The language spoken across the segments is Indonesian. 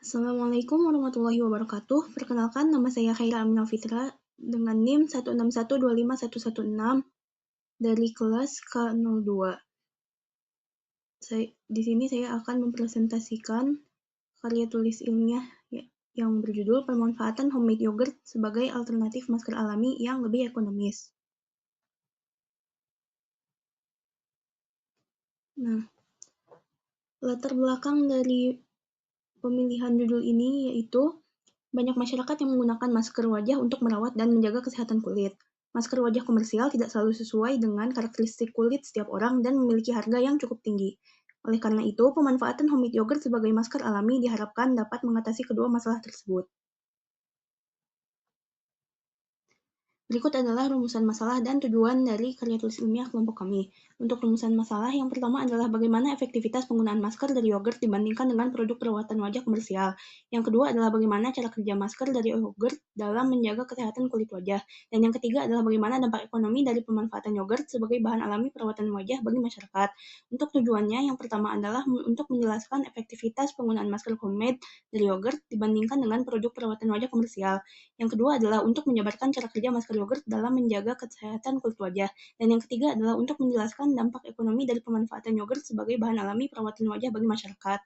Assalamualaikum warahmatullahi wabarakatuh. Perkenalkan, nama saya Khaira Aminal Fitra dengan NIM 161251116 dari kelas K02. Di sini saya akan mempresentasikan karya tulis ilmiah yang berjudul Pemanfaatan Homemade Yogurt sebagai Alternatif Masker Alami yang Lebih Ekonomis. Nah, latar belakang dari pemilihan judul ini yaitu banyak masyarakat yang menggunakan masker wajah untuk merawat dan menjaga kesehatan kulit. Masker wajah komersial tidak selalu sesuai dengan karakteristik kulit setiap orang dan memiliki harga yang cukup tinggi. Oleh karena itu, pemanfaatan homemade yogurt sebagai masker alami diharapkan dapat mengatasi kedua masalah tersebut. Berikut adalah rumusan masalah dan tujuan dari karya tulis ilmiah kelompok kami. Untuk rumusan masalah, yang pertama adalah bagaimana efektivitas penggunaan masker dari yogurt dibandingkan dengan produk perawatan wajah komersial. Yang kedua adalah bagaimana cara kerja masker dari yogurt dalam menjaga kesehatan kulit wajah. Dan yang ketiga adalah bagaimana dampak ekonomi dari pemanfaatan yogurt sebagai bahan alami perawatan wajah bagi masyarakat. Untuk tujuannya, yang pertama adalah untuk menjelaskan efektivitas penggunaan masker homemade dari yogurt dibandingkan dengan produk perawatan wajah komersial. Yang kedua adalah untuk menjabarkan cara kerja masker yogurt dalam menjaga kesehatan kulit wajah. Dan yang ketiga adalah untuk menjelaskan dampak ekonomi dari pemanfaatan yogurt sebagai bahan alami perawatan wajah bagi masyarakat.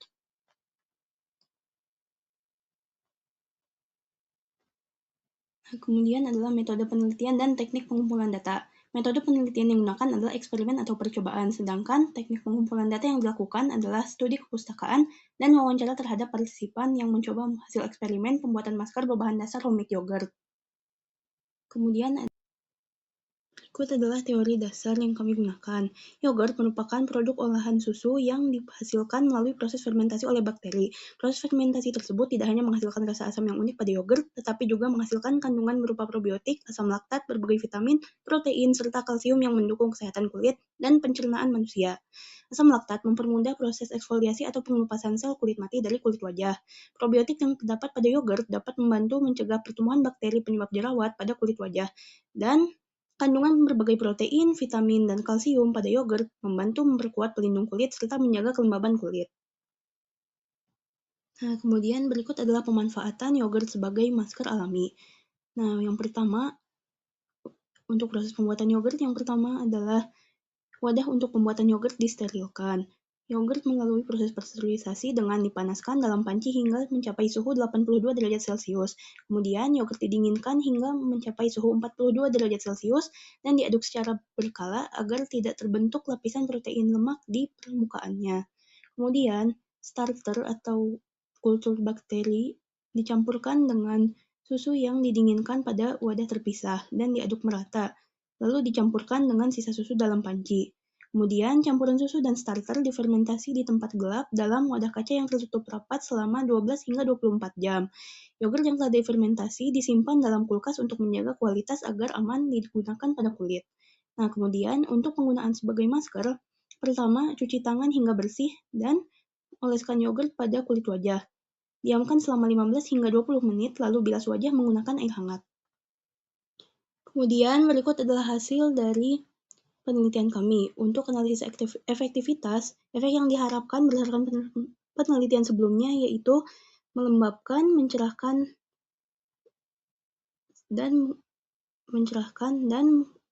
Kemudian adalah metode penelitian dan teknik pengumpulan data. Metode penelitian yang digunakan adalah eksperimen atau percobaan, sedangkan teknik pengumpulan data yang dilakukan adalah studi kepustakaan dan wawancara terhadap partisipan yang mencoba hasil eksperimen pembuatan masker berbahan dasar homemade yogurt. Kemudian berikut adalah teori dasar yang kami gunakan. Yogurt merupakan produk olahan susu yang dihasilkan melalui proses fermentasi oleh bakteri. Proses fermentasi tersebut tidak hanya menghasilkan rasa asam yang unik pada yogurt, tetapi juga menghasilkan kandungan berupa probiotik, asam laktat, berbagai vitamin, protein, serta kalsium yang mendukung kesehatan kulit dan pencernaan manusia. Asam laktat mempermudah proses eksfoliasi atau pengelupasan sel kulit mati dari kulit wajah. Probiotik yang terdapat pada yogurt dapat membantu mencegah pertumbuhan bakteri penyebab jerawat pada kulit wajah. Dan kandungan berbagai protein, vitamin, dan kalsium pada yogurt membantu memperkuat pelindung kulit serta menjaga kelembaban kulit. Nah, kemudian berikut adalah pemanfaatan yogurt sebagai masker alami. Nah, yang pertama, untuk proses pembuatan yogurt, yang pertama adalah wadah untuk pembuatan yogurt disterilkan. Yogurt melalui proses pasterilisasi dengan dipanaskan dalam panci hingga mencapai suhu 82 derajat Celcius. Kemudian yogurt didinginkan hingga mencapai suhu 42 derajat Celcius dan diaduk secara berkala agar tidak terbentuk lapisan protein lemak di permukaannya. Kemudian starter atau kultur bakteri dicampurkan dengan susu yang didinginkan pada wadah terpisah dan diaduk merata, lalu dicampurkan dengan sisa susu dalam panci. Kemudian, campuran susu dan starter difermentasi di tempat gelap dalam wadah kaca yang tertutup rapat selama 12 hingga 24 jam. Yogurt yang telah difermentasi disimpan dalam kulkas untuk menjaga kualitas agar aman digunakan pada kulit. Nah, kemudian untuk penggunaan sebagai masker, pertama, cuci tangan hingga bersih dan oleskan yogurt pada kulit wajah. Diamkan selama 15 hingga 20 menit, lalu bilas wajah menggunakan air hangat. Kemudian berikut adalah hasil dari penelitian kami. Untuk analisis efektivitas, efek yang diharapkan berdasarkan penelitian sebelumnya yaitu melembabkan, mencerahkan, dan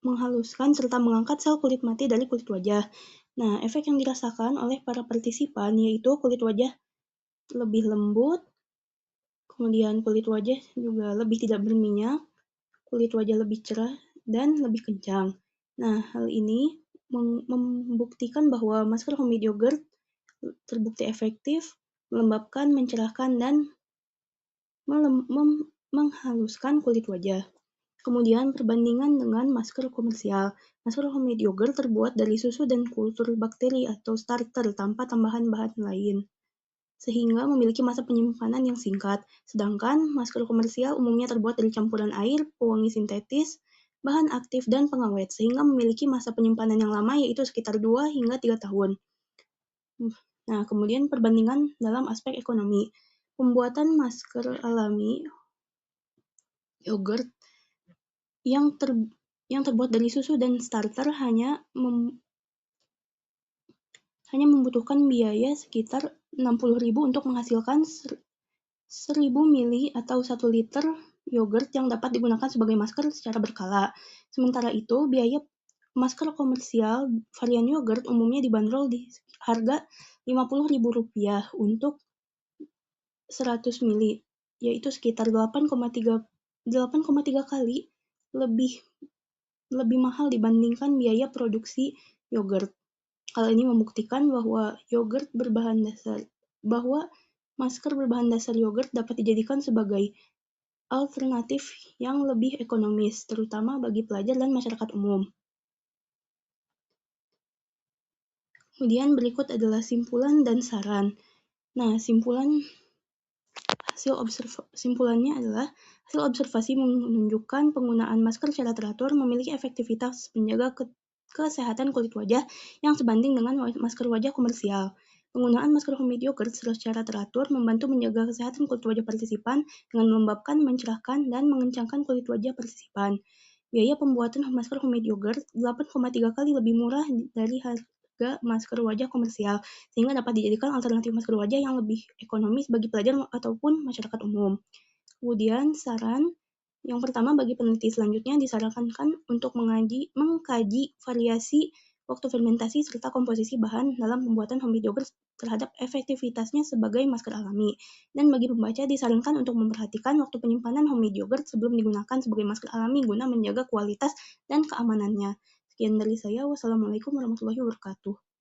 menghaluskan serta mengangkat sel kulit mati dari kulit wajah. Nah, efek yang dirasakan oleh para partisipan yaitu kulit wajah lebih lembut, kemudian kulit wajah juga lebih tidak berminyak, kulit wajah lebih cerah, dan lebih kencang. Nah, hal ini membuktikan bahwa masker homemade yogurt terbukti efektif, melembabkan, mencerahkan, dan menghaluskan kulit wajah. Kemudian perbandingan dengan masker komersial. Masker homemade yogurt terbuat dari susu dan kultur bakteri atau starter tanpa tambahan bahan lain, sehingga memiliki masa penyimpanan yang singkat. Sedangkan masker komersial umumnya terbuat dari campuran air, pewangi sintetis, bahan aktif, dan pengawet, sehingga memiliki masa penyimpanan yang lama yaitu sekitar 2 hingga 3 tahun. Nah, kemudian perbandingan dalam aspek ekonomi. Pembuatan masker alami yogurt yang terbuat dari susu dan starter hanya membutuhkan biaya sekitar 60.000 untuk menghasilkan 1000 mili atau 1 liter yogurt yang dapat digunakan sebagai masker secara berkala. Sementara itu, biaya masker komersial varian yogurt umumnya dibanderol di harga Rp50.000 untuk 100 mili, yaitu sekitar 8,3 kali lebih mahal dibandingkan biaya produksi yogurt. Hal ini membuktikan bahwa masker berbahan dasar yogurt dapat dijadikan sebagai alternatif yang lebih ekonomis, terutama bagi pelajar dan masyarakat umum. Kemudian berikut adalah simpulan dan saran. Nah, simpulannya adalah hasil observasi menunjukkan penggunaan masker secara teratur memiliki efektivitas menjaga kesehatan kulit wajah yang sebanding dengan masker wajah komersial. Penggunaan masker homemade yogurt secara teratur membantu menjaga kesehatan kulit wajah partisipan dengan melembabkan, mencerahkan, dan mengencangkan kulit wajah partisipan. Biaya pembuatan masker homemade yogurt 8,3 kali lebih murah dari harga masker wajah komersial, sehingga dapat dijadikan alternatif masker wajah yang lebih ekonomis bagi pelajar ataupun masyarakat umum. Kemudian saran yang pertama, bagi peneliti selanjutnya disarankan untuk mengkaji variasi waktu fermentasi serta komposisi bahan dalam pembuatan homemade yogurt terhadap efektivitasnya sebagai masker alami. Dan bagi pembaca disarankan untuk memperhatikan waktu penyimpanan homemade yogurt sebelum digunakan sebagai masker alami guna menjaga kualitas dan keamanannya. Sekian dari saya. Wassalamualaikum warahmatullahi wabarakatuh.